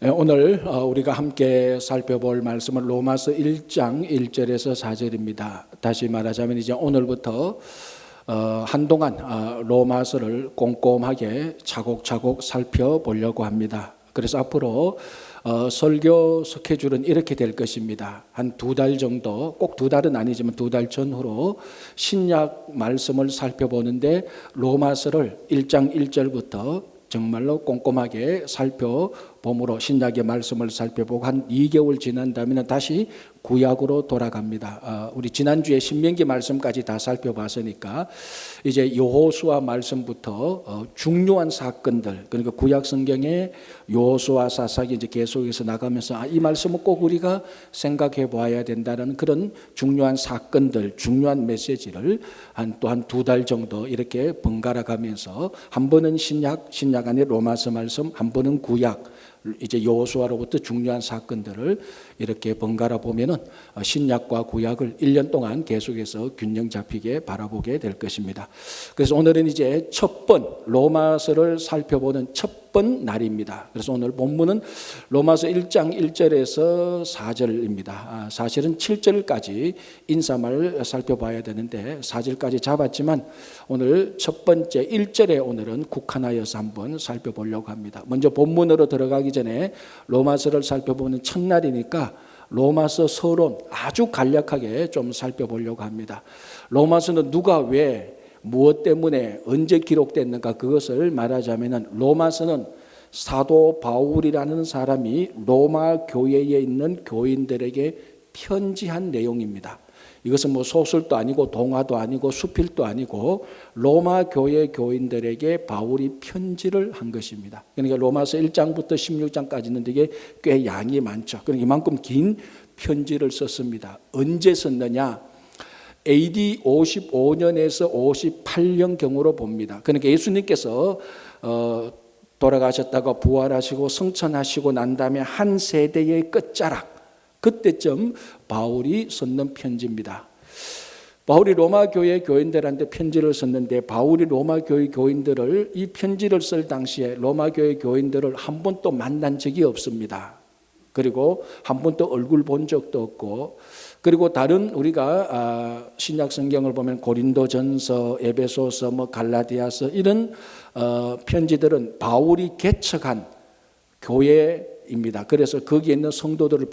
오늘 우리가 함께 살펴볼 말씀은 로마서 1장 1절에서 4절입니다. 다시 말하자면 이제 오늘부터 한동안 로마서를 꼼꼼하게 차곡차곡 살펴보려고 합니다. 그래서 앞으로 설교 스케줄은 이렇게 될 것입니다. 한 2달 정도, 꼭 2달은 아니지만 2달 전후로 신약 말씀을 살펴보는데 로마서를 1장 1절부터 정말로 꼼꼼하게 살펴봄으로 신약의 말씀을 살펴보고 한 2개월 지난 다음에는 다시 구약으로 돌아갑니다. 우리 지난주에 신명기 말씀까지 다 살펴봤으니까 이제 여호수아 말씀부터 중요한 사건들, 그러니까 구약 성경의 여호수아 사사기 이제 계속해서 나가면서 이 말씀은 꼭 우리가 생각해 봐야 된다는 그런 중요한 사건들, 중요한 메시지를 또 한 2달 정도 이렇게 번갈아 가면서 한 번은 신약 안에 로마서 말씀, 한 번은 구약, 이제 여호수아로부터 중요한 사건들을 이렇게 번갈아 보면은 신약과 구약을 1년 동안 계속해서 균형 잡히게 바라보게 될 것입니다. 그래서 오늘은 이제 첫 번 로마서를 살펴보는 첫 번 날입니다. 그래서 오늘 본문은 로마서 1장 1절에서 4절입니다. 사실은 7절까지 인사말을 살펴봐야 되는데 4절까지 잡았지만 오늘 첫 번째 1절에 오늘은 국한하여서 한번 살펴보려고 합니다. 먼저 본문으로 들어가기 전에 로마서를 살펴보는 첫날이니까 로마서 서론 아주 간략하게 좀 살펴보려고 합니다. 로마서는 누가 왜 무엇 때문에 언제 기록됐는가 그것을 말하자면 로마서는 사도 바울이라는 사람이 로마 교회에 있는 교인들에게 편지한 내용입니다. 이것은 뭐 소설도 아니고 동화도 아니고 수필도 아니고 로마 교회 교인들에게 바울이 편지를 한 것입니다. 그러니까 로마서 1장부터 16장까지는 되게 꽤 양이 많죠. 그러니까 이만큼 긴 편지를 썼습니다. 언제 썼느냐? AD 55년에서 58년경으로 봅니다. 그러니까 예수님께서 돌아가셨다가 부활하시고 성천하시고 난 다음에 한 세대의 끝자락, 그때쯤 바울이 썼는 편지입니다. 바울이 로마 교회 교인들한테 편지를 썼는데 바울이 로마 교회 교인들을 이 편지를 쓸 당시에 로마 교회 교인들을 한 번도 만난 적이 없습니다. 그리고 한 번도 얼굴 본 적도 없고, 그리고 다른 우리가 신약 성경을 보면 고린도전서, 에베소서, 갈라디아서 이런 편지들은 바울이 개척한 교회입니다. 그래서 거기에 있는 성도들을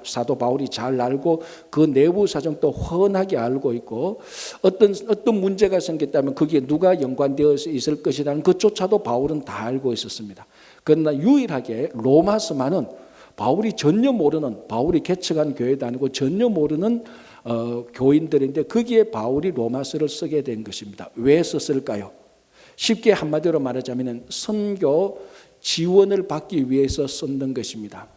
사도 바울이 잘 알고 그 내부 사정도 훤하게 알고 있고 어떤 문제가 생겼다면 거기에 누가 연관되어 있을 것이라는 것조차도 바울은 다 알고 있었습니다. 그러나 유일하게 로마서만은 바울이 전혀 모르는, 바울이 개척한 교회도 아니고 전혀 모르는 교인들인데 거기에 바울이 로마서를 쓰게 된 것입니다. 왜 썼을까요? 쉽게 한마디로 말하자면 선교 지원을 받기 위해서 썼는 것입니다.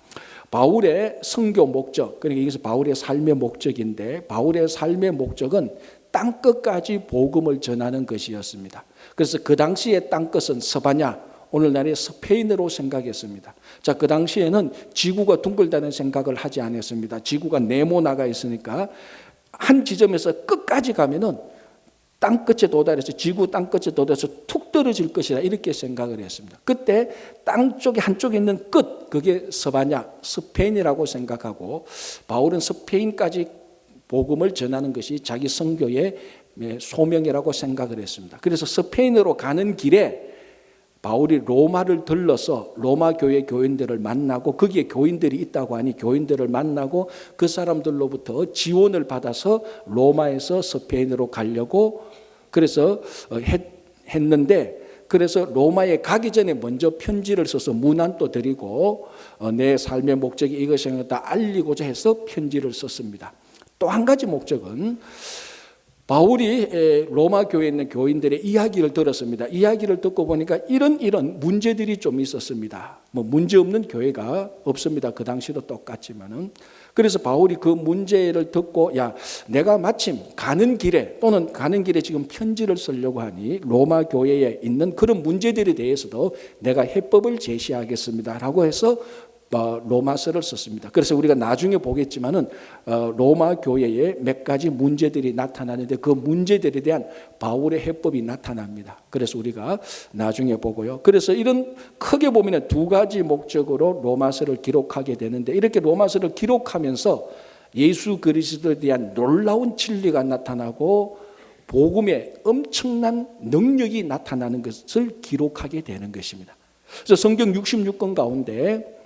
바울의 선교 목적, 그러니까 이것은 바울의 삶의 목적인데 바울의 삶의 목적은 땅끝까지 복음을 전하는 것이었습니다. 그래서 그 당시의 땅끝은 서바냐, 오늘날의 스페인으로 생각했습니다. 자, 그 당시에는 지구가 둥글다는 생각을 하지 않았습니다. 지구가 네모나가 있으니까 한 지점에서 끝까지 가면은 땅끝에 도달해서 지구 땅끝에 도달해서 툭 떨어질 것이라 이렇게 생각을 했습니다. 그때 땅 쪽에 한쪽에 있는 끝, 그게 서바냐, 스페인이라고 생각하고 바울은 스페인까지 복음을 전하는 것이 자기 선교의 소명이라고 생각을 했습니다. 그래서 스페인으로 가는 길에 바울이 로마를 들러서 로마 교회 교인들을 만나고 거기에 교인들이 있다고 하니 교인들을 만나고 그 사람들로부터 지원을 받아서 로마에서 스페인으로 가려고 그래서 했는데, 그래서 로마에 가기 전에 먼저 편지를 써서 문안도 드리고 내 삶의 목적이 이것이 다 알리고자 해서 편지를 썼습니다. 또 한 가지 목적은 바울이 로마 교회에 있는 교인들의 이야기를 들었습니다. 이야기를 듣고 보니까 이런 문제들이 좀 있었습니다. 문제 없는 교회가 없습니다. 그 당시도 똑같지만은. 그래서 바울이 그 문제를 듣고 내가 마침 가는 길에 지금 편지를 쓰려고 하니 로마 교회에 있는 그런 문제들에 대해서도 내가 해법을 제시하겠습니다라고 해서 로마서를 썼습니다. 그래서 우리가 나중에 보겠지만은 로마 교회에 몇 가지 문제들이 나타나는데 그 문제들에 대한 바울의 해법이 나타납니다. 그래서 우리가 나중에 보고요. 그래서 이런 크게 보면 두 가지 목적으로 로마서를 기록하게 되는데 이렇게 로마서를 기록하면서 예수 그리스도에 대한 놀라운 진리가 나타나고 복음의 엄청난 능력이 나타나는 것을 기록하게 되는 것입니다. 그래서 성경 66권 가운데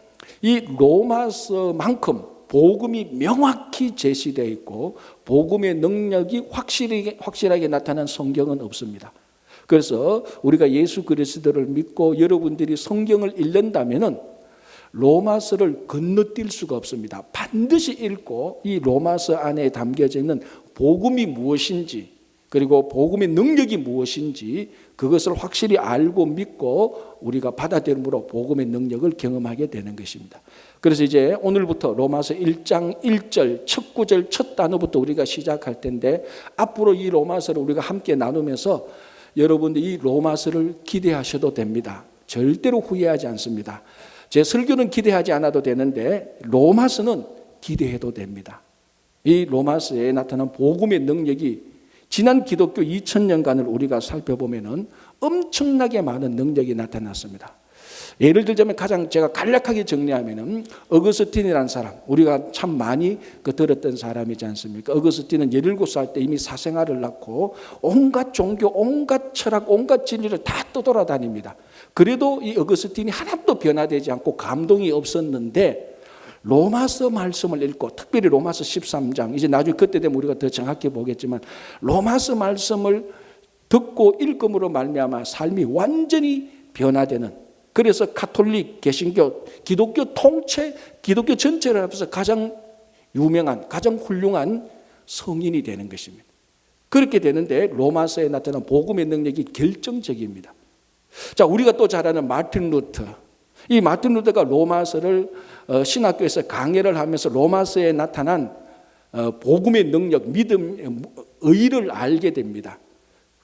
이 로마서만큼 복음이 명확히 제시되어 있고 복음의 능력이 확실하게 나타난 성경은 없습니다. 그래서 우리가 예수 그리스도를 믿고 여러분들이 성경을 읽는다면은 로마서를 건너뛸 수가 없습니다. 반드시 읽고 이 로마서 안에 담겨져 있는 복음이 무엇인지 그리고 복음의 능력이 무엇인지 그것을 확실히 알고 믿고 우리가 받아들임으로 복음의 능력을 경험하게 되는 것입니다. 그래서 이제 오늘부터 로마서 1장 1절 첫 구절 첫 단어부터 우리가 시작할 텐데 앞으로 이 로마서를 우리가 함께 나누면서 여러분들 이 로마서를 기대하셔도 됩니다. 절대로 후회하지 않습니다. 제 설교는 기대하지 않아도 되는데 로마서는 기대해도 됩니다. 이 로마서에 나타난 복음의 능력이 지난 기독교 2000년간을 우리가 살펴보면은 엄청나게 많은 능력이 나타났습니다. 예를 들자면 가장 제가 간략하게 정리하면은 어거스틴이라는 사람, 우리가 참 많이 들었던 사람이지 않습니까? 어거스틴은 17살 때 이미 사생활을 낳고 온갖 종교, 온갖 철학, 온갖 진리를 다 떠돌아다닙니다. 그래도 이 어거스틴이 하나도 변화되지 않고 감동이 없었는데 로마서 말씀을 읽고 특별히 로마서 13장 이제 나중에 그때 되면 우리가 더 정확히 보겠지만 로마서 말씀을 듣고 읽음으로 말미암아 삶이 완전히 변화되는 그래서 가톨릭, 개신교, 기독교 통체, 기독교 전체를 합해서 가장 유명한 가장 훌륭한 성인이 되는 것입니다. 그렇게 되는데 로마서에 나타난 복음의 능력이 결정적입니다. 자, 우리가 또 잘 아는 마틴 루터 이 마틴 루터가 로마서를 신학교에서 강해를 하면서 로마서에 나타난 복음의 능력, 믿음, 의를 알게 됩니다.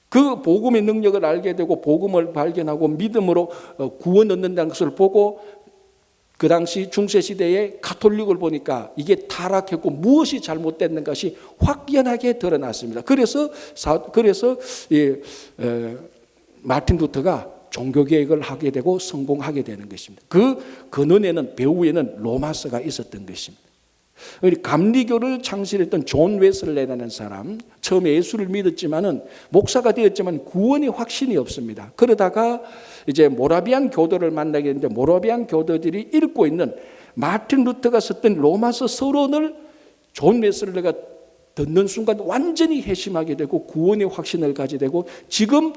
그 복음의 능력을 알게 되고 복음을 발견하고 믿음으로 구원 얻는다는 것을 보고 그 당시 중세시대의 가톨릭을 보니까 이게 타락했고 무엇이 잘못됐는 것이 확연하게 드러났습니다. 그래서 마틴 루터가 종교개혁을 하게 되고 성공하게 되는 것입니다. 그 근원에는 배후에는 로마서가 있었던 것입니다. 감리교를 창시했던 존 웨슬레라는 사람 처음에 예수를 믿었지만은 목사가 되었지만 구원의 확신이 없습니다. 그러다가 이제 모라비안 교도를 만나게 됐는데 모라비안 교도들이 읽고 있는 마틴 루터가 썼던 로마서 서론을 존 웨슬레가 듣는 순간 완전히 회심하게 되고 구원의 확신을 가지게 되고 지금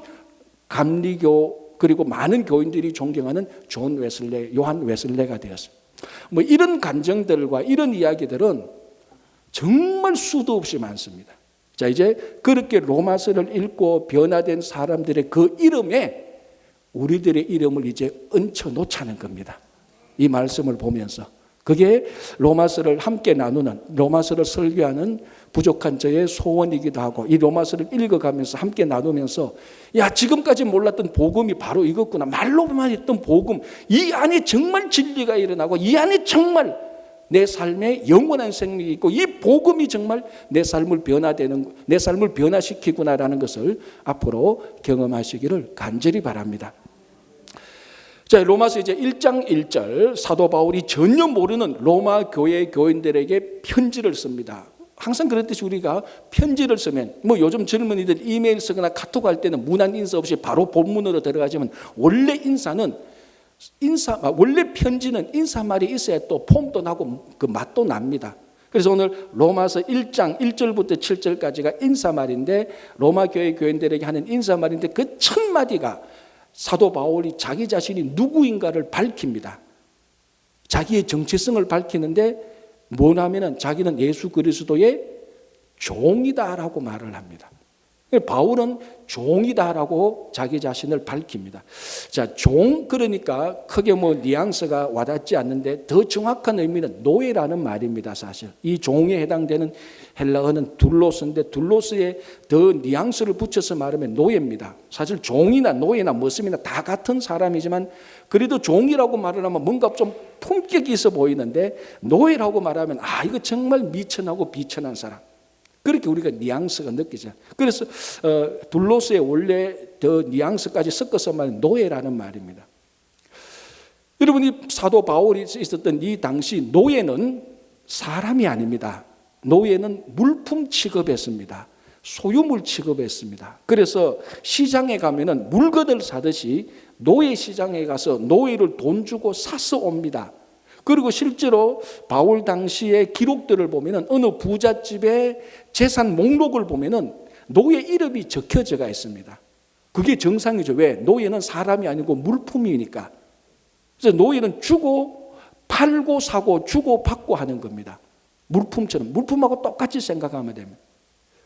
감리교 그리고 많은 교인들이 존경하는 존 웨슬레, 요한 웨슬레가 되었습니다. 이런 간증들과 이런 이야기들은 정말 수도 없이 많습니다. 자, 이제 그렇게 로마서를 읽고 변화된 사람들의 그 이름에 우리들의 이름을 이제 얹혀 놓자는 겁니다. 이 말씀을 보면서. 그게 로마서를 함께 나누는, 로마서를 설교하는 부족한 저의 소원이기도 하고 이 로마서를 읽어가면서 함께 나누면서 야, 지금까지 몰랐던 복음이 바로 이것구나. 말로만 했던 복음, 이 안에 정말 진리가 일어나고 이 안에 정말 내 삶에 영원한 생명이 있고 이 복음이 정말 내 삶을 변화시키구나라는 것을 앞으로 경험하시기를 간절히 바랍니다. 자, 로마서 이제 1장 1절 사도 바울이 전혀 모르는 로마 교회 교인들에게 편지를 씁니다. 항상 그랬듯이 우리가 편지를 쓰면 요즘 젊은이들 이메일 쓰거나 카톡 할 때는 문안 인사 없이 바로 본문으로 들어가지만 원래 원래 편지는 인사말이 있어야 또 폼도 나고 그 맛도 납니다. 그래서 오늘 로마서 1장 1절부터 7절까지가 인사말인데 로마 교회 교인들에게 하는 인사말인데 그 첫 마디가 사도 바울이 자기 자신이 누구인가를 밝힙니다. 자기의 정체성을 밝히는데 뭐냐면은 자기는 예수 그리스도의 종이다라고 말을 합니다. 바울은 종이다라고 자기 자신을 밝힙니다. 자, 종 그러니까 크게 뉘앙스가 와닿지 않는데 더 정확한 의미는 노예라는 말입니다. 사실 이 종에 해당되는 헬라어는 둘로스인데 둘로스에 더 뉘앙스를 붙여서 말하면 노예입니다. 사실 종이나 노예나 무엇이나 다 같은 사람이지만 그래도 종이라고 말을 하면 뭔가 좀 품격이 있어 보이는데 노예라고 말하면 이거 정말 미천하고 비천한 사람. 그렇게 우리가 뉘앙스가 느끼죠. 그래서 둘로스의 원래 더 뉘앙스까지 섞어서 말하는 노예라는 말입니다. 여러분, 이 사도 바울이 있었던 이 당시 노예는 사람이 아닙니다. 노예는 물품 취급했습니다. 소유물 취급했습니다. 그래서 시장에 가면은 물건을 사듯이 노예 시장에 가서 노예를 돈 주고 사서 옵니다. 그리고 실제로 바울 당시의 기록들을 보면은 어느 부잣집의 재산 목록을 보면은 노예 이름이 적혀져가 있습니다. 그게 정상이죠. 왜? 노예는 사람이 아니고 물품이니까. 그래서 노예는 주고 팔고 사고 주고 받고 하는 겁니다. 물품처럼 물품하고 똑같이 생각하면 됩니다.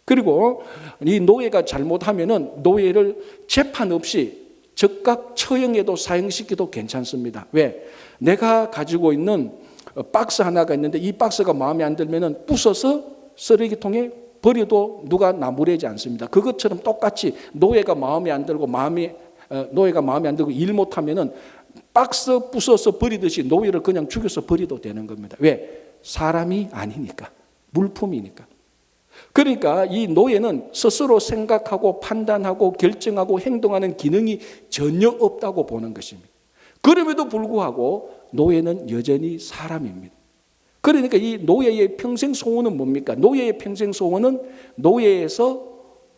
그리고 이 노예가 잘못하면은 노예를 재판 없이 즉각 처형해도 사형시켜도 괜찮습니다. 왜? 내가 가지고 있는 박스 하나가 있는데 이 박스가 마음에 안 들면은 부숴서 쓰레기통에 버려도 누가 나무래지 않습니다. 그것처럼 똑같이 노예가 마음에 안 들고 노예가 마음에 안 들고 일 못하면은 박스 부숴서 버리듯이 노예를 그냥 죽여서 버려도 되는 겁니다. 왜? 사람이 아니니까, 물품이니까. 그러니까 이 노예는 스스로 생각하고 판단하고 결정하고 행동하는 기능이 전혀 없다고 보는 것입니다. 그럼에도 불구하고 노예는 여전히 사람입니다. 그러니까 이 노예의 평생 소원은 뭡니까? 노예의 평생 소원은 노예에서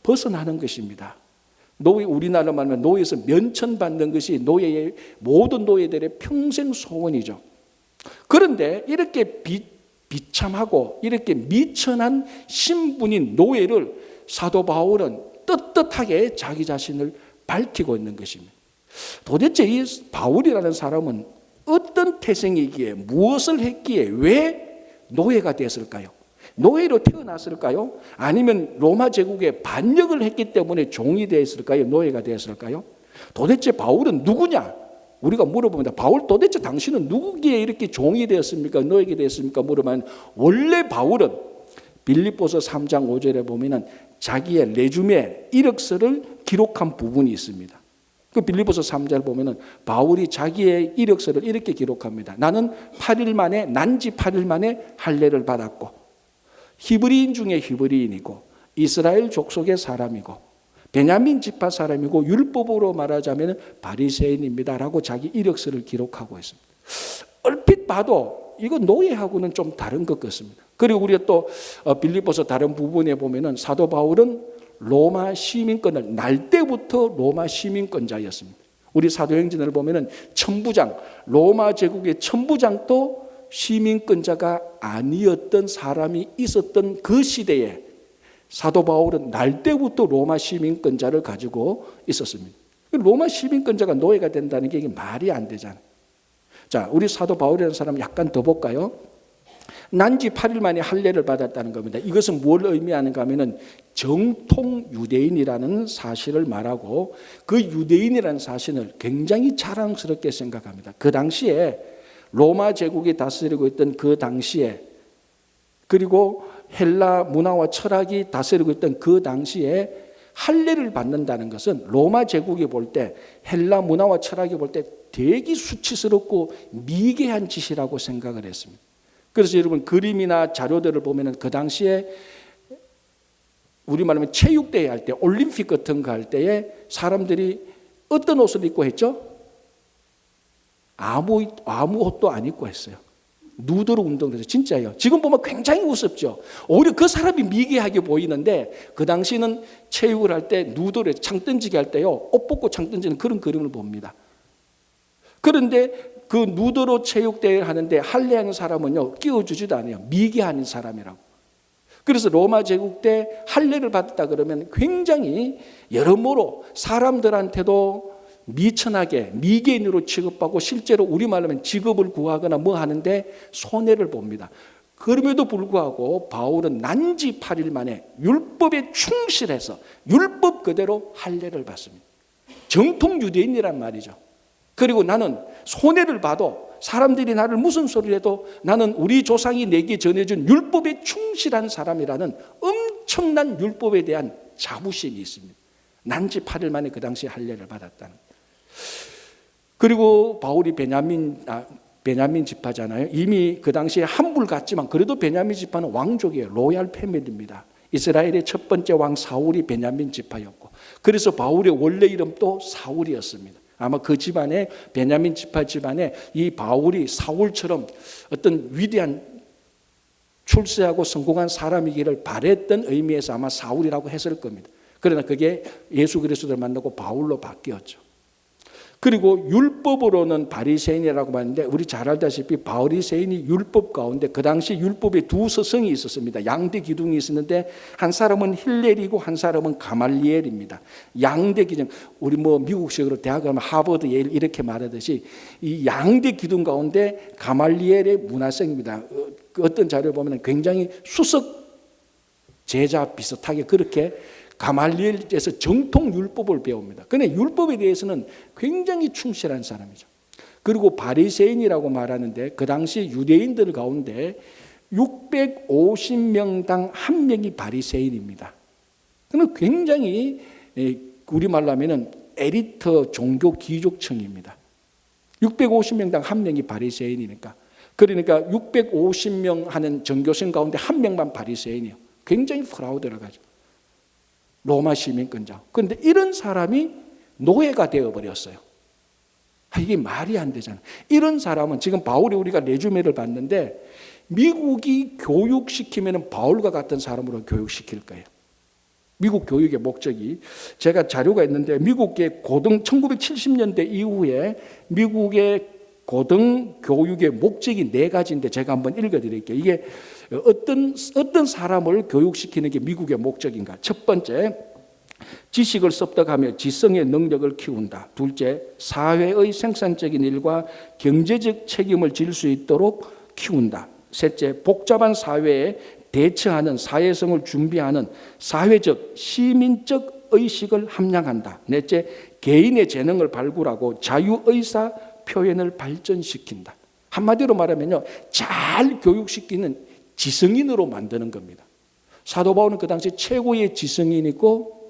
벗어나는 것입니다. 우리나라로 말하면 노예에서 면천받는 것이 모든 노예들의 평생 소원이죠. 그런데 이렇게 비참하고 이렇게 미천한 신분인 노예를 사도 바울은 떳떳하게 자기 자신을 밝히고 있는 것입니다. 도대체 이 바울이라는 사람은 어떤 태생이기에 무엇을 했기에 왜 노예가 됐을까요? 노예로 태어났을까요? 아니면 로마 제국에 반역을 했기 때문에 종이 되었을까요? 노예가 되었을까요? 도대체 바울은 누구냐? 우리가 물어봅니다. 바울 도대체 당신은 누구기에 이렇게 종이 되었습니까? 노예가 되었습니까? 물어보면 원래 바울은 빌립보서 3장 5절에 보면은 자기의 레주메 이력서를 기록한 부분이 있습니다. 그 빌립보서 3절 보면은 바울이 자기의 이력서를 이렇게 기록합니다. 나는 난지 8일 만에 할례를 받았고 히브리인 중에 히브리인이고 이스라엘 족속의 사람이고 베냐민 지파 사람이고 율법으로 말하자면 바리새인입니다라고 자기 이력서를 기록하고 있습니다. 얼핏 봐도 이거 노예하고는 좀 다른 것 같습니다. 그리고 우리가 또 빌립보서 다른 부분에 보면은 사도 바울은 로마 시민권을 날 때부터 로마 시민권자였습니다. 우리 사도행전을 보면은 천부장, 로마 제국의 천부장도 시민권자가 아니었던 사람이 있었던 그 시대에 사도 바울은 날 때부터 로마 시민권자를 가지고 있었습니다. 로마 시민권자가 노예가 된다는 게 이게 말이 안 되잖아요. 자, 우리 사도 바울이라는 사람 약간 더 볼까요? 난지 8일 만에 할례를 받았다는 겁니다. 이것은 뭘 의미하는가 하면은 정통 유대인이라는 사실을 말하고 그 유대인이라는 사실을 굉장히 자랑스럽게 생각합니다. 그 당시에 로마 제국이 다스리고 있던 그 당시에 그리고 헬라 문화와 철학이 다스리고 있던 그 당시에 할례를 받는다는 것은 로마 제국이 볼 때 헬라 문화와 철학이 볼 때 되게 수치스럽고 미개한 짓이라고 생각을 했습니다. 그래서 여러분 그림이나 자료들을 보면은 그 당시에 우리 말하면 체육대회 할 때 올림픽 같은 거 할 때에 사람들이 어떤 옷을 입고 했죠? 아무 옷도 안 입고 했어요. 누드로 운동해서 진짜예요. 지금 보면 굉장히 우습죠. 오히려 그 사람이 미개하게 보이는데 그 당시는 체육을 할 때 누드로 창 던지기 할 때요 옷 벗고 창 던지는 그런 그림을 봅니다. 그런데 그 누드로 체육대회를 하는데 할례하는 사람은요 끼워주지도 않아요. 미개하는 사람이라고. 그래서 로마 제국 때 할례를 받았다 그러면 굉장히 여러모로 사람들한테도 미천하게 미개인으로 취급하고 실제로 우리말로 하면 직업을 구하거나 뭐 하는데 손해를 봅니다. 그럼에도 불구하고 바울은 난지 8일 만에 율법에 충실해서 율법 그대로 할례를 받습니다. 정통 유대인이란 말이죠. 그리고 나는 손해를 봐도 사람들이 나를 무슨 소리를 해도 나는 우리 조상이 내게 전해준 율법에 충실한 사람이라는 엄청난 율법에 대한 자부심이 있습니다. 난지 8일 만에 그 당시에 할례를 받았다는. 그리고 바울이 베냐민 지파잖아요. 이미 그 당시에 한물 같지만 그래도 베냐민 지파는 왕족이에요. 로얄 패밀리입니다. 이스라엘의 첫 번째 왕 사울이 베냐민 지파였고, 그래서 바울의 원래 이름도 사울이었습니다. 아마 그 집안에, 베냐민 지파 집안에 이 바울이 사울처럼 어떤 위대한 출세하고 성공한 사람이기를 바랬던 의미에서 아마 사울이라고 했을 겁니다. 그러나 그게 예수 그리스도를 만나고 바울로 바뀌었죠. 그리고 율법으로는 바리새인이라고 하는데, 우리 잘 알다시피 바리새인이 율법 가운데 그 당시 율법에 두 스승이 있었습니다. 양대 기둥이 있었는데 한 사람은 힐렐이고 한 사람은 가말리엘입니다. 양대 기둥, 우리 미국식으로 대학 가면 하버드, 예일 이렇게 말하듯이 이 양대 기둥 가운데 가말리엘의 문화생입니다. 어떤 자료에 보면 굉장히 수석 제자 비슷하게 그렇게 가말리엘에서 정통 율법을 배웁니다. 그런데 율법에 대해서는 굉장히 충실한 사람이죠. 그리고 바리새인이라고 말하는데 그 당시 유대인들 가운데 650명당 한 명이 바리새인입니다. 그는 굉장히 우리말로 하면은 엘리트 종교 귀족층입니다. 650명당 한 명이 바리새인이니까. 그러니까 650명 하는 전교생 가운데 한 명만 바리새인이에요. 굉장히 프라우드를 가지고. 로마 시민권자. 그런데 이런 사람이 노예가 되어버렸어요. 이게 말이 안 되잖아요. 이런 사람은 지금 바울이 우리가 레주메를 봤는데 미국이 교육시키면 바울과 같은 사람으로 교육시킬 거예요. 미국 교육의 목적이, 제가 자료가 있는데 미국의 1970년대 이후에 미국의 고등 교육의 목적이 4가지인데 제가 한번 읽어드릴게요. 이게 어떤 사람을 교육시키는 게 미국의 목적인가? 첫 번째, 지식을 습득하며 지성의 능력을 키운다. 둘째, 사회의 생산적인 일과 경제적 책임을 질 수 있도록 키운다. 셋째, 복잡한 사회에 대처하는 사회성을 준비하는 사회적, 시민적 의식을 함양한다. 넷째, 개인의 재능을 발굴하고 자유의사 표현을 발전시킨다. 한마디로 말하면요, 잘 교육시키는 지성인으로 만드는 겁니다. 사도 바울은 그 당시 최고의 지성인이고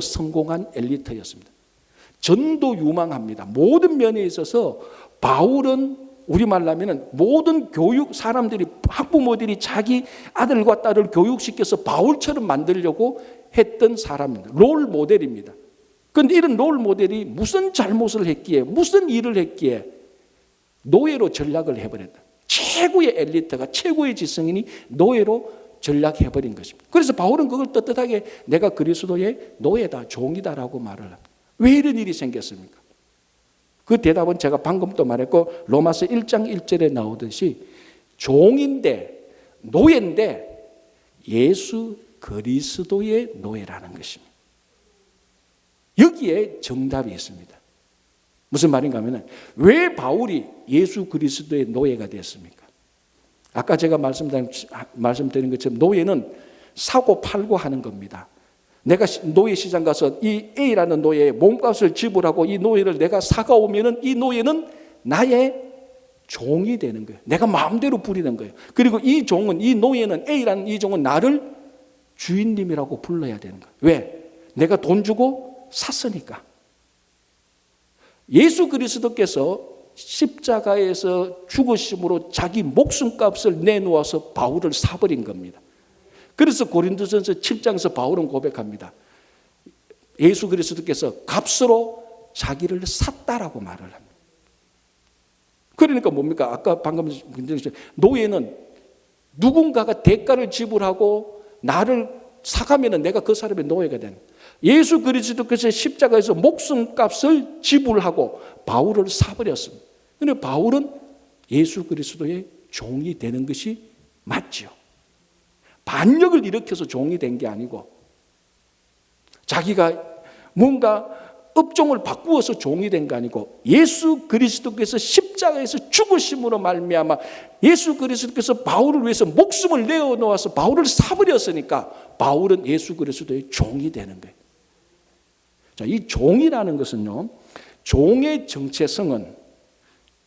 성공한 엘리트였습니다. 전도 유망합니다. 모든 면에 있어서 바울은 우리말로 하면 모든 교육 사람들이, 학부모들이 자기 아들과 딸을 교육시켜서 바울처럼 만들려고 했던 사람입니다. 롤 모델입니다. 그런데 이런 롤 모델이 무슨 잘못을 했기에, 무슨 일을 했기에 노예로 전락을 해버렸다. 최고의 엘리트가, 최고의 지성인이 노예로 전락해버린 것입니다. 그래서 바울은 그걸 떳떳하게 내가 그리스도의 노예다, 종이다라고 말을 합니다. 왜 이런 일이 생겼습니까? 그 대답은 제가 방금 또 말했고 로마서 1장 1절에 나오듯이 종인데, 노예인데 예수 그리스도의 노예라는 것입니다. 여기에 정답이 있습니다. 무슨 말인가 하면, 왜 바울이 예수 그리스도의 노예가 됐습니까? 아까 제가 말씀드린 것처럼 노예는 사고 팔고 하는 겁니다. 내가 노예 시장 가서 이 A라는 노예의 몸값을 지불하고 이 노예를 내가 사가오면은 이 노예는 나의 종이 되는 거예요. 내가 마음대로 부리는 거예요. 그리고 이 종은, 이 노예는, A라는 이 종은 나를 주인님이라고 불러야 되는 거예요. 왜? 내가 돈 주고 샀으니까. 예수 그리스도께서 십자가에서 죽으심으로 자기 목숨값을 내놓아서 바울을 사버린 겁니다. 그래서 고린도전서 7장에서 바울은 고백합니다. 예수 그리스도께서 값으로 자기를 샀다라고 말을 합니다. 그러니까 뭡니까? 아까 방금 노예는 누군가가 대가를 지불하고 나를 사가면 내가 그 사람의 노예가 되는 거예요. 예수 그리스도께서 십자가에서 목숨값을 지불하고 바울을 사버렸습니다. 그런데 바울은 예수 그리스도의 종이 되는 것이 맞죠. 반역을 일으켜서 종이 된 게 아니고 자기가 뭔가 업종을 바꾸어서 종이 된 거 아니고 예수 그리스도께서 십자가에서 죽으심으로 말미암아 예수 그리스도께서 바울을 위해서 목숨을 내어놓아서 바울을 사버렸으니까 바울은 예수 그리스도의 종이 되는 거예요. 자, 이 종이라는 것은요, 종의 정체성은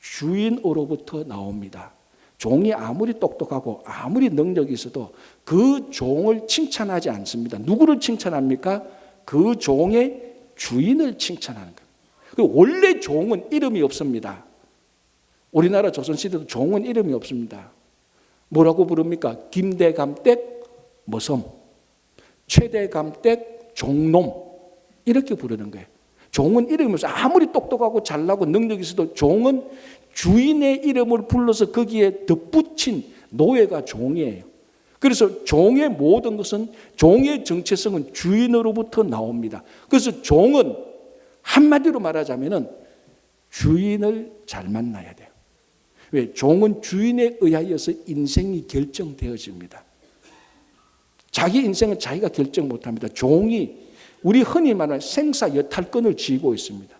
주인으로부터 나옵니다. 종이 아무리 똑똑하고 아무리 능력이 있어도 그 종을 칭찬하지 않습니다. 누구를 칭찬합니까? 그 종의 주인을 칭찬하는 거예요. 원래 종은 이름이 없습니다. 우리나라 조선시대도 종은 이름이 없습니다. 뭐라고 부릅니까? 김대감댁 머섬, 최대감댁 종놈, 이렇게 부르는 거예요. 종은 이름이 없어요. 아무리 똑똑하고 잘나고 능력이 있어도 종은 주인의 이름을 불러서 거기에 덧붙인 노예가 종이에요. 그래서 종의 모든 것은, 종의 정체성은 주인으로부터 나옵니다. 그래서 종은 한마디로 말하자면 주인을 잘 만나야 돼요. 왜? 종은 주인에 의하여서 인생이 결정되어집니다. 자기 인생은 자기가 결정 못합니다. 종이 우리 흔히 말하는 생사 여탈권을 쥐고 있습니다.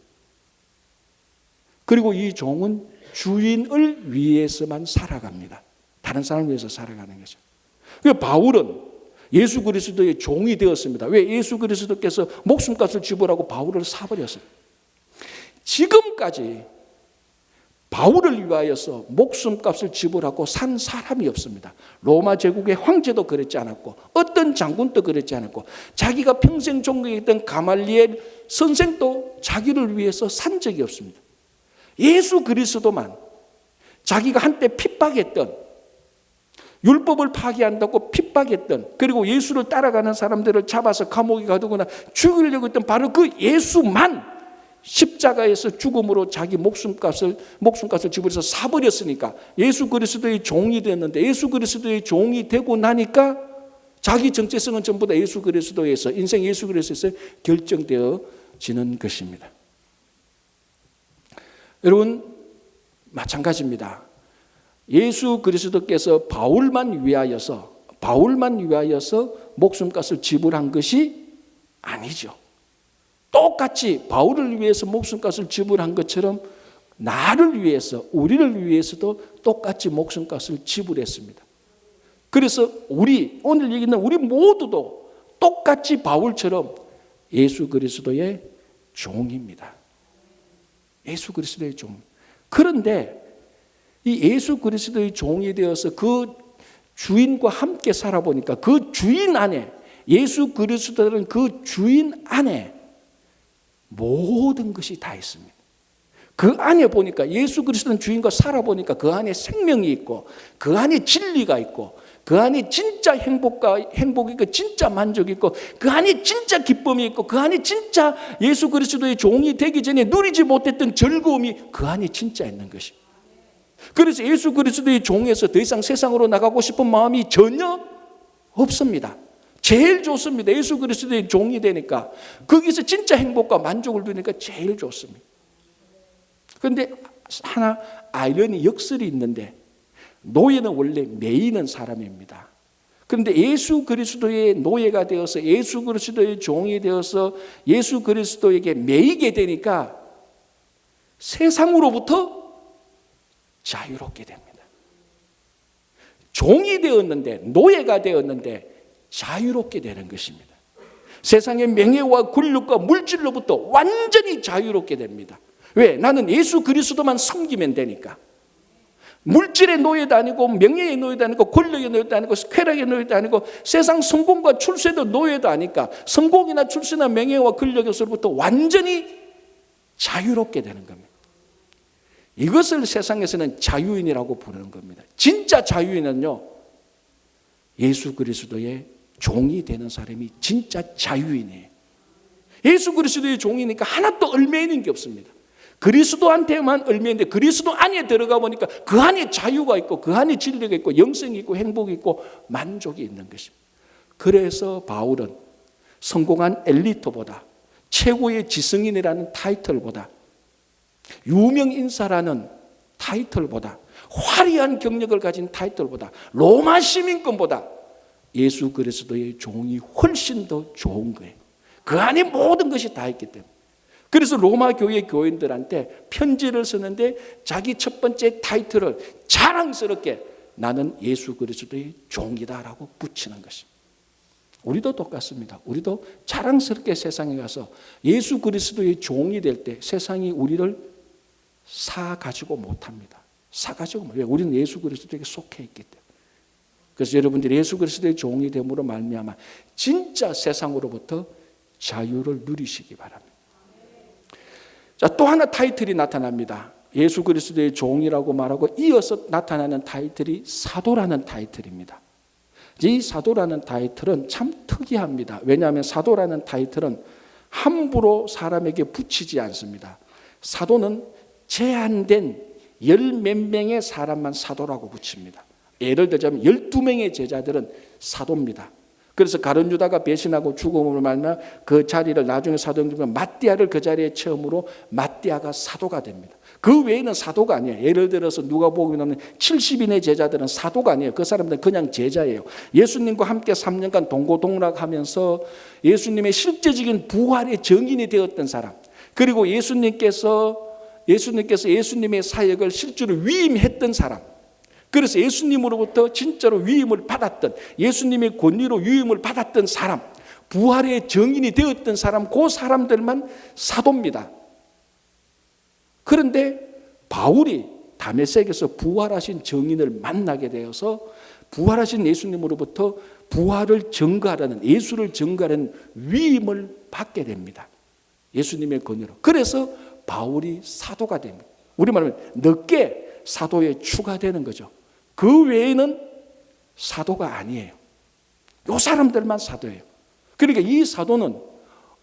그리고 이 종은 주인을 위해서만 살아갑니다. 다른 사람을 위해서 살아가는 거죠. 바울은 예수 그리스도의 종이 되었습니다. 왜? 예수 그리스도께서 목숨값을 지불하고 바울을 사버렸어요. 지금까지 바울을 위하여서 목숨값을 지불하고 산 사람이 없습니다. 로마 제국의 황제도 그랬지 않았고 어떤 장군도 그랬지 않았고 자기가 평생 존경했던 가말리엘 선생도 자기를 위해서 산 적이 없습니다. 예수 그리스도만 자기가 한때 핍박했던, 율법을 파기한다고 핍박했던, 그리고 예수를 따라가는 사람들을 잡아서 감옥에 가두거나 죽이려고 했던 바로 그 예수만 십자가에서 죽음으로 자기 목숨값을 지불해서 사버렸으니까 예수 그리스도의 종이 되었는데, 예수 그리스도의 종이 되고 나니까 자기 정체성은 전부 다 예수 그리스도에서, 인생 예수 그리스도에서 결정되어지는 것입니다. 여러분, 마찬가지입니다. 예수 그리스도께서 바울만 위하여서 목숨값을 지불한 것이 아니죠. 똑같이 바울을 위해서 목숨값을 지불한 것처럼 나를 위해서, 우리를 위해서도 똑같이 목숨값을 지불했습니다. 그래서 오늘 얘기는 우리 모두도 똑같이 바울처럼 예수 그리스도의 종입니다. 예수 그리스도의 종. 그런데 이 예수 그리스도의 종이 되어서 그 주인과 함께 살아보니까 그 주인 안에, 예수 그리스도라는 그 주인 안에 모든 것이 다 있습니다. 그 안에 보니까, 예수 그리스도는 주인과 살아보니까 그 안에 생명이 있고, 그 안에 진리가 있고, 그 안에 진짜 행복이 있고, 진짜 만족이 있고, 그 안에 진짜 기쁨이 있고, 그 안에 진짜 예수 그리스도의 종이 되기 전에 누리지 못했던 즐거움이 그 안에 진짜 있는 것입니다. 그래서 예수 그리스도의 종에서 더 이상 세상으로 나가고 싶은 마음이 전혀 없습니다. 제일 좋습니다. 예수 그리스도의 종이 되니까 거기서 진짜 행복과 만족을 누리니까 제일 좋습니다. 그런데 하나 아이러니, 역설이 있는데, 노예는 원래 매이는 사람입니다. 그런데 예수 그리스도의 노예가 되어서, 예수 그리스도의 종이 되어서 예수 그리스도에게 매이게 되니까 세상으로부터 자유롭게 됩니다. 종이 되었는데, 노예가 되었는데 자유롭게 되는 것입니다. 세상의 명예와 권력과 물질로부터 완전히 자유롭게 됩니다. 왜? 나는 예수 그리스도만 섬기면 되니까. 물질의 노예도 아니고, 명예의 노예도 아니고, 권력의 노예도 아니고, 쾌락의 노예도 아니고, 세상 성공과 출세도 노예도 아니까 성공이나 출세나 명예와 권력에서부터 완전히 자유롭게 되는 겁니다. 이것을 세상에서는 자유인이라고 부르는 겁니다. 진짜 자유인은요, 예수 그리스도의 종이 되는 사람이 진짜 자유인이에요. 예수 그리스도의 종이니까 하나도 얽매이는 게 없습니다. 그리스도한테만 얽매이는데, 그리스도 안에 들어가 보니까 그 안에 자유가 있고, 그 안에 진리가 있고, 영생이 있고, 행복이 있고, 만족이 있는 것입니다. 그래서 바울은 성공한 엘리트보다, 최고의 지성인이라는 타이틀보다, 유명 인사라는 타이틀보다, 화려한 경력을 가진 타이틀보다, 로마 시민권보다 예수 그리스도의 종이 훨씬 더 좋은 거예요. 그 안에 모든 것이 다 있기 때문에. 그래서 로마 교회 교인들한테 편지를 쓰는데 자기 첫 번째 타이틀을 자랑스럽게 나는 예수 그리스도의 종이다라고 붙이는 것입니다. 우리도 똑같습니다. 우리도 자랑스럽게 세상에 가서 예수 그리스도의 종이 될 때 세상이 우리를 사가지고 못합니다. 사가지고 못해요. 우리는 예수 그리스도에게 속해 있기 때문에. 그래서 여러분들이 예수 그리스도의 종이 됨으로 말미암아 진짜 세상으로부터 자유를 누리시기 바랍니다. 자, 또 하나 타이틀이 나타납니다. 예수 그리스도의 종이라고 말하고 이어서 나타나는 타이틀이 사도라는 타이틀입니다. 이 사도라는 타이틀은 참 특이합니다. 왜냐하면 사도라는 타이틀은 함부로 사람에게 붙이지 않습니다. 사도는 제한된 열 몇 명의 사람만 사도라고 붙입니다. 예를 들자면 12명의 제자들은 사도입니다. 그래서 가룟 유다가 배신하고 죽음을 말며 그 자리를 나중에 사도행전에 마띠아를 그 자리에 처음으로 마띠아가 사도가 됩니다. 그 외에는 사도가 아니에요. 예를 들어서 누가복음에 나오는 70인의 제자들은 사도가 아니에요. 그 사람들은 그냥 제자예요. 예수님과 함께 3년간 동고동락하면서 예수님의 실제적인 부활의 증인이 되었던 사람, 그리고 예수님께서 예수님의 사역을 실제로 위임했던 사람, 그래서 예수님으로부터 진짜로 위임을 받았던, 예수님의 권위로 위임을 받았던 사람, 부활의 증인이 되었던 사람, 그 사람들만 사도입니다. 그런데 바울이 다메섹에서 부활하신 증인을 만나게 되어서 부활하신 예수님으로부터 부활을 증거하라는, 예수를 증거하라는 위임을 받게 됩니다. 예수님의 권위로. 그래서 바울이 사도가 됩니다. 우리말로 늦게 사도에 추가되는 거죠. 그 외에는 사도가 아니에요. 이 사람들만 사도예요. 그러니까 이 사도는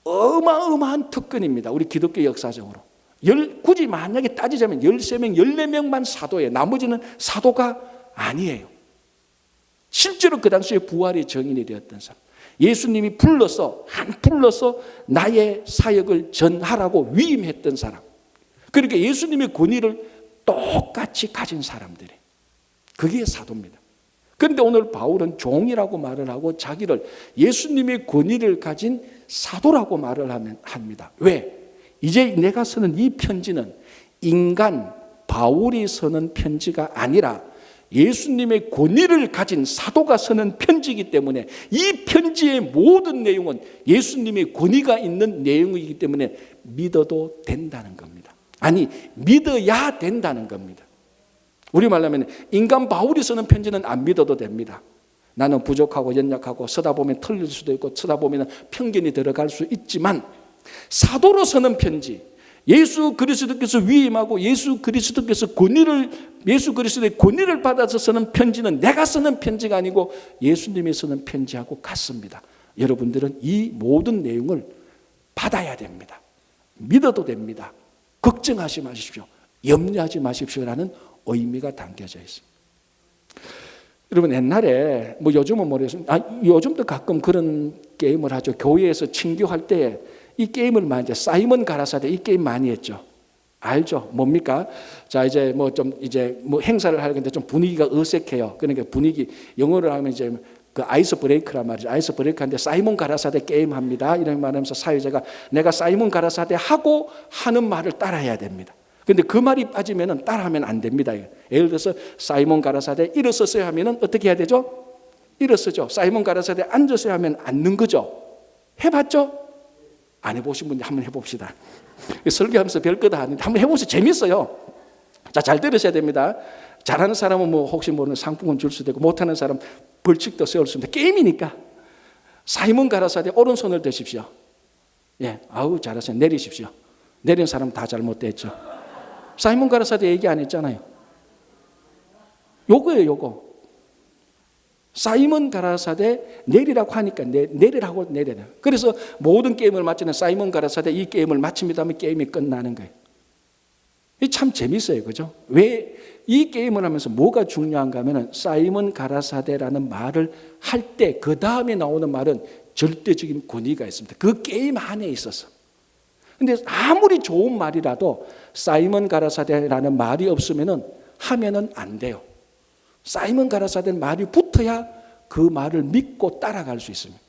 어마어마한 특권입니다. 우리 기독교 역사적으로. 굳이 만약에 따지자면 13명, 14명만 사도예요. 나머지는 사도가 아니에요. 실제로 그 당시에 부활의 증인이 되었던 사람. 예수님이 불러서 나의 사역을 전하라고 위임했던 사람. 그러니까 예수님의 권위를 똑같이 가진 사람들이. 그게 사도입니다. 그런데 오늘 바울은 종이라고 말을 하고 자기를 예수님의 권위를 가진 사도라고 말을 합니다. 왜? 이제 내가 쓰는 이 편지는 인간 바울이 쓰는 편지가 아니라 예수님의 권위를 가진 사도가 쓰는 편지이기 때문에 이 편지의 모든 내용은 예수님의 권위가 있는 내용이기 때문에 믿어도 된다는 겁니다. 아니, 믿어야 된다는 겁니다. 우리말로 하면 인간 바울이 쓰는 편지는 안 믿어도 됩니다. 나는 부족하고 연약하고 쓰다 보면 틀릴 수도 있고 쓰다 보면 편견이 들어갈 수 있지만 사도로 쓰는 편지, 예수 그리스도께서 위임하고 예수 그리스도의 권위를 받아서 쓰는 편지는 내가 쓰는 편지가 아니고 예수님이 쓰는 편지하고 같습니다. 여러분들은 이 모든 내용을 받아야 됩니다. 믿어도 됩니다. 걱정하지 마십시오. 염려하지 마십시오라는 의미가 담겨져 있습니다. 여러분, 옛날에 요즘은 모르겠습니다. 요즘도 가끔 그런 게임을 하죠. 교회에서 친교할 때 이 게임을 많이 했죠. 사이먼 가라사대 이 게임 많이 했죠. 알죠? 뭡니까? 자, 이제 행사를 하려는데 좀 분위기가 어색해요. 그러니까 분위기, 영어로 하면 이제 그 아이스 브레이크란 말이죠. 아이스 브레이크인데 사이먼 가라사대 게임 합니다. 이런 말하면서 사회자가 내가 사이먼 가라사대 하고 하는 말을 따라해야 됩니다. 근데 그 말이 빠지면은 따라하면 안 됩니다. 예를 들어서 사이먼 가라사대 일어서서야 하면은 어떻게 해야 되죠? 일어서죠. 사이먼 가라사대 앉아서야 하면 앉는 거죠. 해봤죠? 안 해보신 분들 한번 해봅시다. 설교하면서 별거 다 하는데 한번 해보세요. 재밌어요. 자, 잘 들으셔야 됩니다. 잘하는 사람은 혹시 모르는 상품은 줄 수도 있고 못하는 사람 벌칙도 세울 수 있는데 게임이니까 사이먼 가라사대 오른손을 드십시오. 예, 아우 잘하세요. 내리십시오. 내린 사람 다 잘못됐죠. 사이먼 가라사대 얘기 안 했잖아요. 요거예요, 요거. 사이먼 가라사대 내리라고 하니까 내리라고 내려요. 그래서 모든 게임을 마치는 사이먼 가라사대 이 게임을 마칩니다 하면 게임이 끝나는 거예요. 이게 참 재밌어요, 그죠? 왜 이 게임을 하면서 뭐가 중요한가 하면은 사이먼 가라사대라는 말을 할 때 그 다음에 나오는 말은 절대적인 권위가 있습니다. 그 게임 안에 있어서. 근데 아무리 좋은 말이라도 사이먼 가라사대라는 말이 없으면은 하면은 안 돼요. 사이먼 가라사대 말이 붙어야 그 말을 믿고 따라갈 수 있습니다.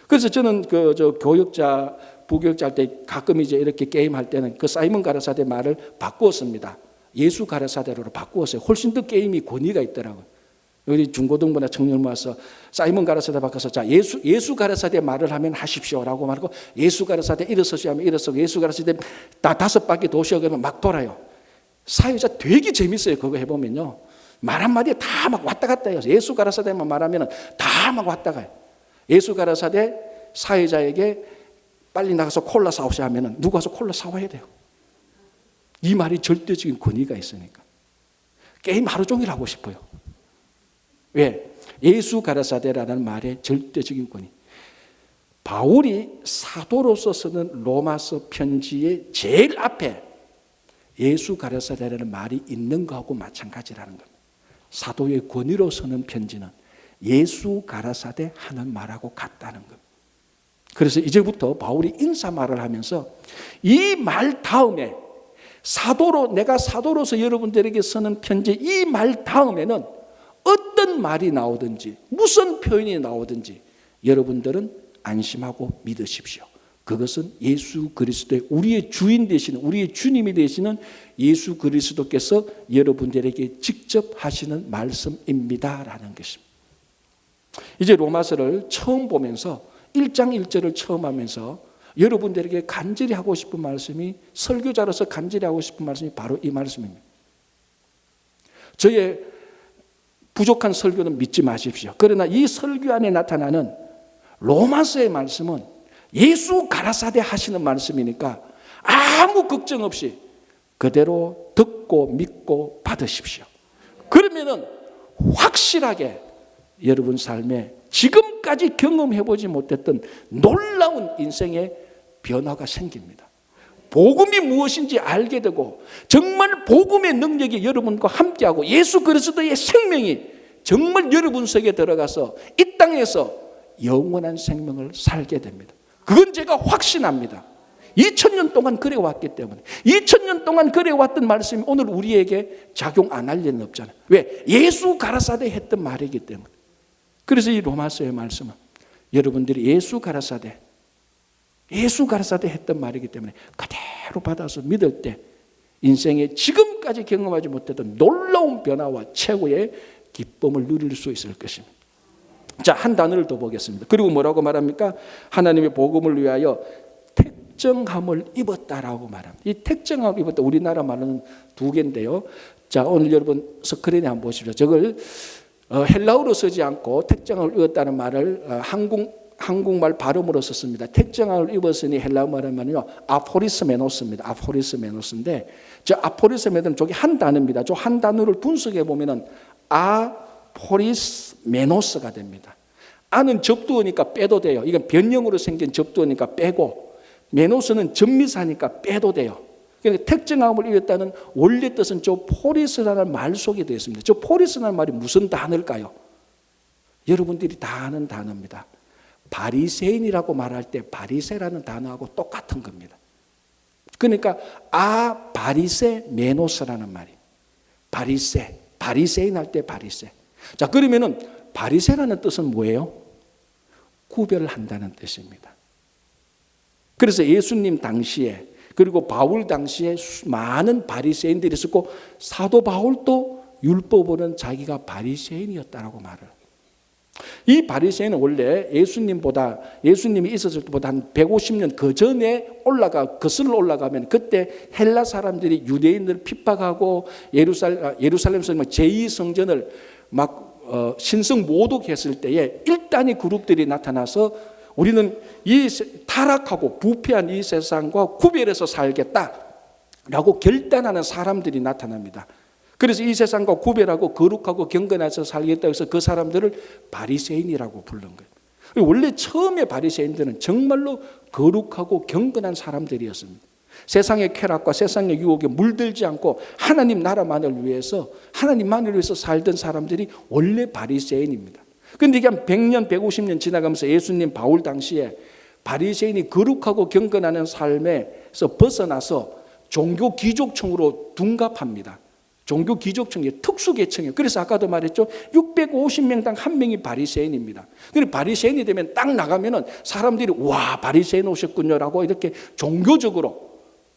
그래서 저는 교육자 부교육자 할 때 가끔 이제 이렇게 게임할 때는 그 사이먼 가라사대 말을 바꾸었습니다. 예수 가라사대로 바꾸었어요. 훨씬 더 게임이 권위가 있더라고요. 우리 중고등부나 청년부 와서 사이먼 가라사대 바꿔서 자 예수 가라사대 말을 하면 하십시오라고 말하고 예수 가라사대 일어서셔야 하면 일어서고 예수 가라사대 다 5바퀴 도시어 그러면 막 돌아요. 사회자 되게 재밌어요. 그거 해보면요. 말 한마디에 다 막 왔다 갔다 해요. 예수 가라사대만 말하면 다 막 왔다 가요. 예수 가라사대 사회자에게 빨리 나가서 콜라 사오셔야 하면 누가 와서 콜라 사와야 돼요. 이 말이 절대적인 권위가 있으니까. 게임 하루 종일 하고 싶어요. 왜? 예수 가라사대라는 말의 절대적인 권위. 바울이 사도로서 쓰는 로마서 편지의 제일 앞에 예수 가라사대라는 말이 있는 거하고 마찬가지라는 겁니다. 사도의 권위로 쓰는 편지는 예수 가라사대 하는 말하고 같다는 겁니다. 그래서 이제부터 바울이 인사말을 하면서 이 말 다음에 내가 사도로서 여러분들에게 쓰는 편지 이 말 다음에는 어떤 말이 나오든지 무슨 표현이 나오든지 여러분들은 안심하고 믿으십시오. 그것은 예수 그리스도의 우리의 주인 되시는 우리의 주님이 되시는 예수 그리스도께서 여러분들에게 직접 하시는 말씀입니다라는 것입니다. 이제 로마서를 처음 보면서 1장 1절을 처음 하면서 여러분들에게 간절히 하고 싶은 말씀이 설교자로서 간절히 하고 싶은 말씀이 바로 이 말씀입니다. 저의 부족한 설교는 믿지 마십시오. 그러나 이 설교 안에 나타나는 로마서의 말씀은 예수 가라사대 하시는 말씀이니까 아무 걱정 없이 그대로 듣고 믿고 받으십시오. 그러면은 확실하게 여러분 삶에 지금까지 경험해보지 못했던 놀라운 인생의 변화가 생깁니다. 복음이 무엇인지 알게 되고 정말 복음의 능력이 여러분과 함께하고 예수 그리스도의 생명이 정말 여러분 속에 들어가서 이 땅에서 영원한 생명을 살게 됩니다. 그건 제가 확신합니다. 2000년 동안 그래왔기 때문에 2000년 동안 그래왔던 말씀이 오늘 우리에게 작용 안 할 일은 없잖아요. 왜? 예수 가라사대 했던 말이기 때문에. 그래서 이 로마서의 말씀은 여러분들이 예수 가라사대 했던 말이기 때문에 그대로 받아서 믿을 때 인생에 지금까지 경험하지 못했던 놀라운 변화와 최고의 기쁨을 누릴 수 있을 것입니다. 자, 한 단어를 더 보겠습니다. 그리고 뭐라고 말합니까? 하나님의 복음을 위하여 택정함을 입었다라고 말합니다. 이 택정함을 입었다, 우리나라 말은 두 개인데요. 자, 오늘 여러분 스크린에 한번 보십시오. 저걸 헬라어로 쓰지 않고 택정함을 입었다는 말을 한국말 발음으로 썼습니다. 택정함을 입었으니 헬라어 말하면요, 아포리스메노스입니다. 아포리스메노스인데 저 아포리스메노스는 저기 한 단어입니다. 저 한 단어를 분석해 보면은 아포리스메노스가 됩니다. 아는 접두어니까 빼도 돼요. 이건 변형으로 생긴 접두어니까 빼고, 메노스는 전미사니까 빼도 돼요. 그러니까 택정함을 입었다는 원래 뜻은 저 포리스라는 말 속에 되어 있습니다. 저 포리스라는 말이 무슨 단어일까요? 여러분들이 다 아는 단어입니다. 바리새인이라고 말할 때 바리새라는 단어하고 똑같은 겁니다. 그러니까 바리새 메노스라는 말이 바리새인 할 때 바리새. 자, 그러면은 바리새라는 뜻은 뭐예요? 구별한다는 뜻입니다. 그래서 예수님 당시에 그리고 바울 당시에 많은 바리새인들이 있었고 사도 바울도 율법으로는 자기가 바리새인이었다라고 말을. 이 바리새인은 원래 예수님이 있었을 때보다 한 150년 그 전에 거슬러 올라가면 그때 헬라 사람들이 유대인들을 핍박하고 예루살렘에서 제2성전을 막 신성 모독했을 때에 일단의 그룹들이 나타나서 우리는 이 타락하고 부패한 이 세상과 구별해서 살겠다라고 결단하는 사람들이 나타납니다. 그래서 이 세상과 구별하고 거룩하고 경건해서 살겠다고 해서 그 사람들을 바리새인이라고 부른 거예요. 원래 처음에 바리새인들은 정말로 거룩하고 경건한 사람들이었습니다. 세상의 쾌락과 세상의 유혹에 물들지 않고 하나님만을 위해서 살던 사람들이 원래 바리새인입니다. 그런데 이게 한 100년, 150년 지나가면서 예수님 바울 당시에 바리새인이 거룩하고 경건하는 삶에서 벗어나서 종교 기족층으로 둔갑합니다. 종교 귀족층이에요. 특수계층이에요. 그래서 아까도 말했죠. 650명당 한 명이 바리새인입니다. 그리고 바리새인이 되면 딱 나가면은 사람들이 와, 바리새인 오셨군요라고 이렇게 종교적으로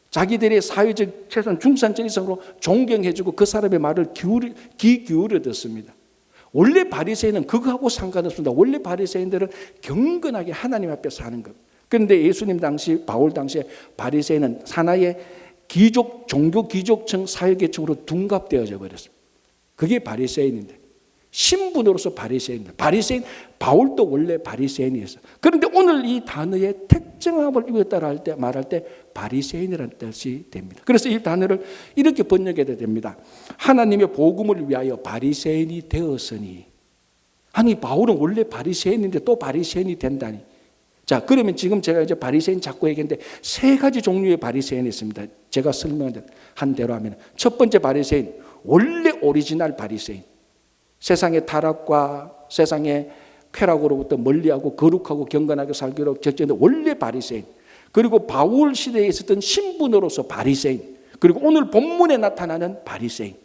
자기들의 사회적 최소한 중산층 이상으로 존경해주고 그 사람의 말을 귀 기울여 듣습니다. 원래 바리새인은 그거하고 상관없습니다. 원래 바리새인들은 경건하게 하나님 앞에 사는 것. 그런데 예수님 당시, 바울 당시에 바리새인은 하나의 귀족, 종교 귀족층, 사회계층으로 둔갑되어져 버렸습니다. 그게 바리새인인데 신분으로서 바리새인입니다. 바리새인, 바울도 원래 바리새인이었어요. 그런데 오늘 이 단어의 특정함을 이겼다라 할 때, 말할 때 바리새인이라는 뜻이 됩니다. 그래서 이 단어를 이렇게 번역해야 됩니다. 하나님의 복음을 위하여 바리새인이 되었으니. 아니, 바울은 원래 바리새인인데 또 바리새인이 된다니. 자, 그러면 지금 제가 이제 바리새인 자꾸 얘기했는데 세 가지 종류의 바리새인이 있습니다. 제가 설명한 대로 하면 첫 번째 바리새인, 원래 오리지널 바리새인. 세상의 타락과 세상의 쾌락으로부터 멀리하고 거룩하고 경건하게 살기로 적정된 원래 바리새인. 그리고 바울 시대에 있었던 신분으로서 바리새인. 그리고 오늘 본문에 나타나는 바리새인.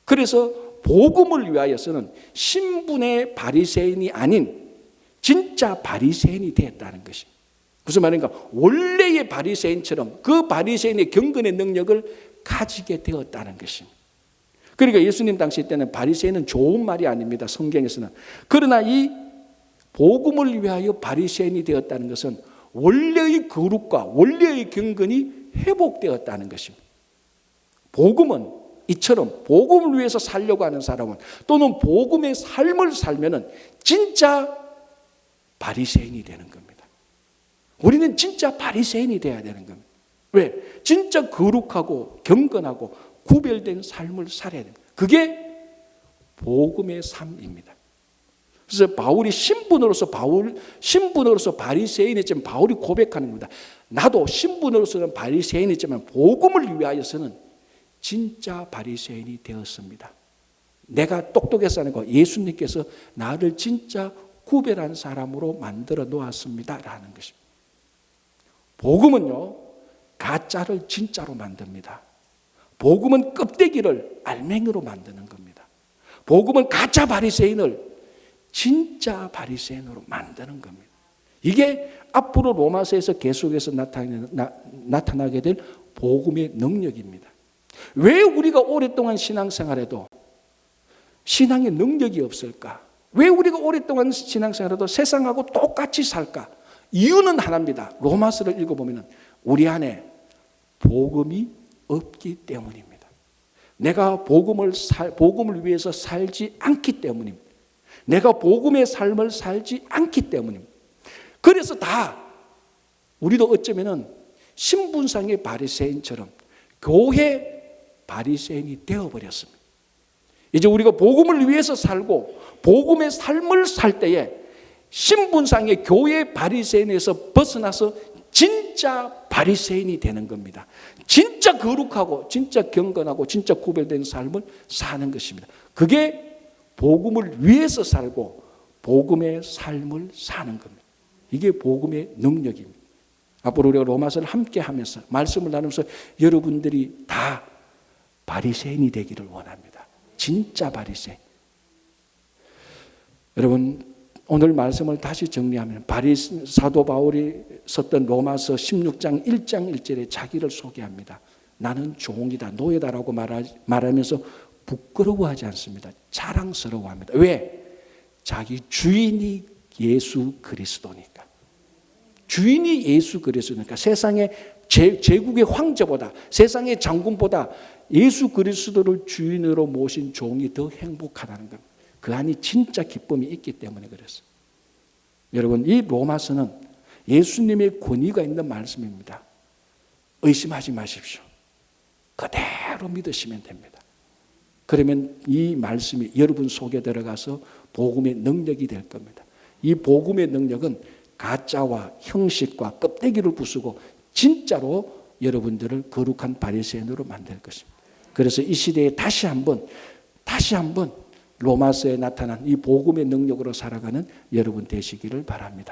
그래서 복음을 위하여서는 신분의 바리새인이 아닌 진짜 바리새인이 되었다는 것이. 무슨 말인가? 원래의 바리새인처럼 그 바리새인의 경건의 능력을 가지게 되었다는 것입니다. 그러니까 예수님 당시 때는 바리새인은 좋은 말이 아닙니다. 성경에서는. 그러나 이 복음을 위하여 바리새인이 되었다는 것은 원래의 거룩과 원래의 경건이 회복되었다는 것입니다. 복음은 이처럼 복음을 위해서 살려고 하는 사람은 또는 복음의 삶을 살면은 진짜 바리새인이 되는 겁니다. 우리는 진짜 바리새인이 돼야 되는 겁니다. 왜? 진짜 거룩하고 경건하고 구별된 삶을 살아야 됩니다. 그게 복음의 삶입니다. 그래서 바울이 신분으로서 바리새인이지만 바울이 고백하는 겁니다. 나도 신분으로서는 바리새인이지만 복음을 위하여서는 진짜 바리새인이 되었습니다. 내가 똑똑해서 하는 거 예수님께서 나를 진짜 구별한 사람으로 만들어 놓았습니다 라는 것입니다. 복음은요, 가짜를 진짜로 만듭니다. 복음은 껍데기를 알맹이로 만드는 겁니다. 복음은 가짜 바리새인을 진짜 바리새인으로 만드는 겁니다. 이게 앞으로 로마서에서 계속해서 나타나게 될 복음의 능력입니다. 왜 우리가 오랫동안 신앙생활해도 신앙의 능력이 없을까? 왜 우리가 오랫동안 신앙생활해도 세상하고 똑같이 살까? 이유는 하나입니다. 로마서를 읽어보면 우리 안에 복음이 없기 때문입니다. 내가 복음을 위해서 살지 않기 때문입니다. 내가 복음의 삶을 살지 않기 때문입니다. 그래서 우리도 어쩌면은 신분상의 바리새인처럼 교회 바리새인이 되어버렸습니다. 이제 우리가 복음을 위해서 살고 복음의 삶을 살 때에 신분상의 교회 바리새인에서 벗어나서 진짜 바리새인이 되는 겁니다. 진짜 거룩하고 진짜 경건하고 진짜 구별된 삶을 사는 것입니다. 그게 복음을 위해서 살고 복음의 삶을 사는 겁니다. 이게 복음의 능력입니다. 앞으로 우리가 로마서를 함께 하면서 말씀을 나누면서 여러분들이 다 바리새인이 되기를 원합니다. 진짜 바리새인. 여러분, 오늘 말씀을 다시 정리하면 사도 바울이 썼던 로마서 16장 1장 1절에 자기를 소개합니다. 나는 종이다, 노예다라고 말하면서 부끄러워하지 않습니다. 자랑스러워합니다. 왜? 자기 주인이 예수 그리스도니까. 주인이 예수 그리스도니까 세상의 제국의 황제보다 세상의 장군보다 예수 그리스도를 주인으로 모신 종이 더 행복하다는 겁니다. 그 안에 진짜 기쁨이 있기 때문에 그랬어요. 여러분, 이 로마서는 예수님의 권위가 있는 말씀입니다. 의심하지 마십시오. 그대로 믿으시면 됩니다. 그러면 이 말씀이 여러분 속에 들어가서 복음의 능력이 될 겁니다. 이 복음의 능력은 가짜와 형식과 껍데기를 부수고 진짜로 여러분들을 거룩한 바리새인으로 만들 것입니다. 그래서 이 시대에 다시 한번 로마서에 나타난 이 복음의 능력으로 살아가는 여러분 되시기를 바랍니다.